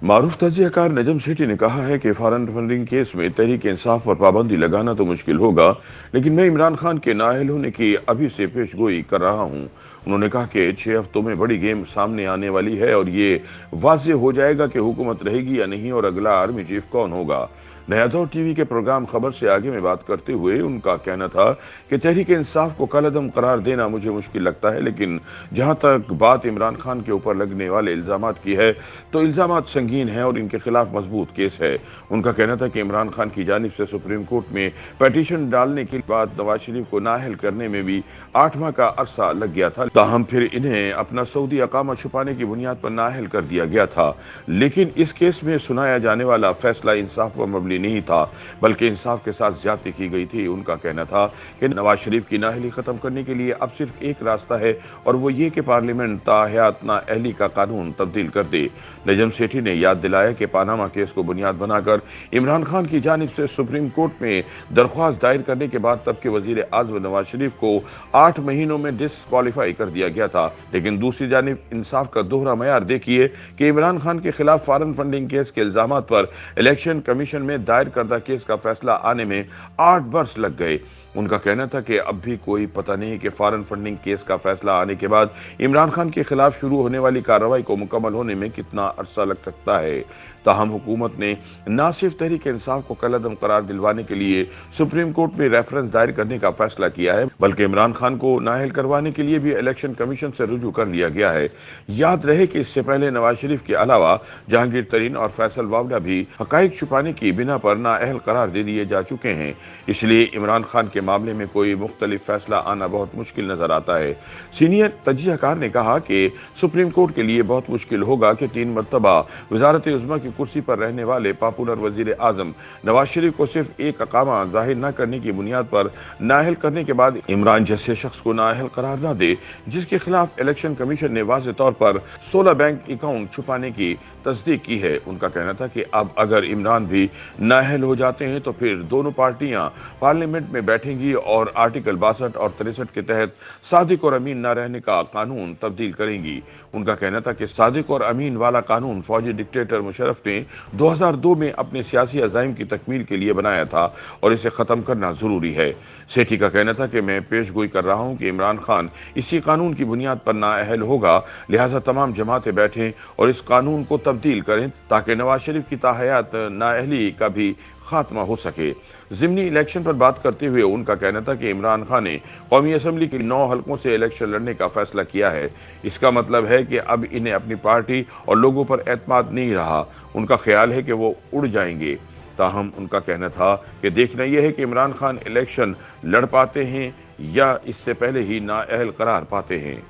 मारूफ तजियाकार नजम सेठी ने कहा है कि फॉरेन फंडिंग केस में तहरीक इंसाफ पर पाबंदी लगाना तो मुश्किल होगा, लेकिन मैं इमरान खान के नाअहल होने की अभी से पेशगोई कर रहा हूं। उन्होंने कहा कि 6 हफ्तों में बड़ी गेम सामने आने वाली है और ये वाज़ेह हो जाएगा कि हुकूमत रहेगी या नहीं और अगला आर्मी चीफ कौन होगा। नया दौर टीवी के प्रोग्राम खबर से आगे में बात करते हुए उनका कहना था कि तहरीक इंसाफ को कलअदम करार देना मुझे मुश्किल लगता है, लेकिन जहां तक बात इमरान खान के ऊपर लगने वाले इल्जामात की है तो इल्जामात संगीन हैं और इनके खिलाफ मजबूत केस है। उनका कहना था कि इमरान खान की जानिब से सुप्रीम कोर्ट में पिटीशन डालने के बाद नवाज शरीफ को नाअहल करने में भी 8 माह का अरसा लग गया था, ताहम फिर इन्हें अपना सऊदी अकामा छुपाने की बुनियाद पर नाअहल कर दिया गया था। लेकिन इस केस में सुनाया जाने वाला फैसला इंसाफ पर मबनी नहीं था, बल्कि इंसाफ के साथ ज्यादती की गई थी। उनका कहना था कि नवाज शरीफ की नाअहली खत्म करने के लिए अब सिर्फ एक रास्ता है और वो ये कि पार्लियामेंट ताहयात नाअहली का कानून तब्दील कर दे। नजम सेठी ने याद दिलाया कि पानामा केस को बुनियाद बनाकर इमरान खान की जानिब से सुप्रीम कोर्ट में दरख्वास्त दायर करने के बाद तब के वजीर आज़म नवाज शरीफ को 8 महीनों में डिसक्वालीफाई कर दिया गया था। लेकिन दूसरी जानिब इंसाफ का दोहरा मयार देखिए कि इमरान खान के खिलाफ फॉरेन फंडिंग केस के इल्जामात पर इलेक्शन कमीशन में दायर करदा केस का फैसला आने में 8 बरस लग गए। उनका कहना था कि अब भी कोई पता नहीं कि फॉरेन फंडिंग केस का फैसला आने के बाद इमरान खान के खिलाफ शुरू होने वाली कार्रवाई को मुकम्मल होने में कितना अरसा लग सकता है। ताहम हुकूमत ने न सिर्फ तहरीक इंसाफ को कलअदम करार दिलवाने के लिए सुप्रीम कोर्ट में रेफरेंस दायर करने का फैसला किया है, बल्कि इमरान खान को नाअहल करवाने के लिए भी इलेक्शन कमीशन से रुजू कर लिया गया है। याद रहे कि इससे पहले नवाज शरीफ के अलावा जहांगीर तरीन और फैसल वावड़ा भी हकाइक छुपाने की बिना पर नाअहल करार दे दिए जा चुके हैं। इसलिए इमरान खान के मामले में कोई मुख्तलिफ फैसला आना बहुत मुश्किल नजर आता है। सीनियर तजियाकार ने कहा कि सुप्रीम कोर्ट के लिए बहुत मुश्किल होगा कि 3 मरतबा वजारत उज़्मा की कुर्सी पर रहने वाले पॉपुलर वजीर आजम नवाज शरीफ को सिर्फ एक अकामा जाहिर न करने की बुनियाद पर नाअहल करने के बाद इमरान जैसे शख्स को नाअहल करार न दे, जिसके खिलाफ इलेक्शन कमीशन ने वाज़ेह तौर पर 16 बैंक अकाउंट छुपाने की तस्दीक की है। उनका कहना था कि अब अगर इमरान भी नाअहल हो जाते हैं तो फिर दोनों पार्टियां पार्लियामेंट में बैठेंगी और आर्टिकल 62 और 63 के तहत सादिक और अमीन न रहने का कानून तब्दील करेंगी। उनका कहना था कि सादिक और अमीन वाला कानून फौजी डिक्टेटर मुशर्रफ ने 2002 में अपने सियासी अज़ाइम की तकमील के लिए बनाया था और इसे ख़त्म करना ज़रूरी है। सेठी का कहना था कि मैं पेशगोई कर रहा हूं कि इमरान खान इसी कानून की बुनियाद पर नाअहल होगा, लिहाजा तमाम जमातें बैठें और इस कानून को तब्दील करें ताकि नवाज शरीफ की ताहयात नाअहली का भी खात्मा हो सके। ज़िमनी इलेक्शन पर बात करते हुए उनका कहना था कि इमरान खान ने कौमी असम्बली के 9 हलकों से इलेक्शन लड़ने का फैसला किया है। इसका मतलब है कि अब इन्हें अपनी पार्टी और लोगों पर एतमाद नहीं रहा। उनका ख्याल है कि वो उड़ जाएंगे। ताहम उनका कहना था कि देखना यह है कि इमरान खान इलेक्शन लड़ पाते हैं या इससे पहले ही नाअहल करार पाते हैं।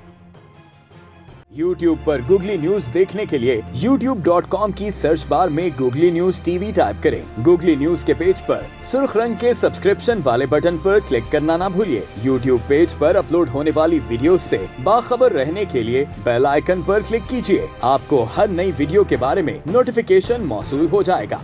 YouTube पर गूगली न्यूज देखने के लिए youtube.com की सर्च बार में गूगली न्यूज टीवी टाइप करें। गूगली न्यूज के पेज पर सुर्ख रंग के सब्सक्रिप्शन वाले बटन पर क्लिक करना ना भूलिए। YouTube पेज पर अपलोड होने वाली वीडियोस से बाखबर रहने के लिए बेल आइकन पर क्लिक कीजिए। आपको हर नई वीडियो के बारे में नोटिफिकेशन मौसूल हो जाएगा।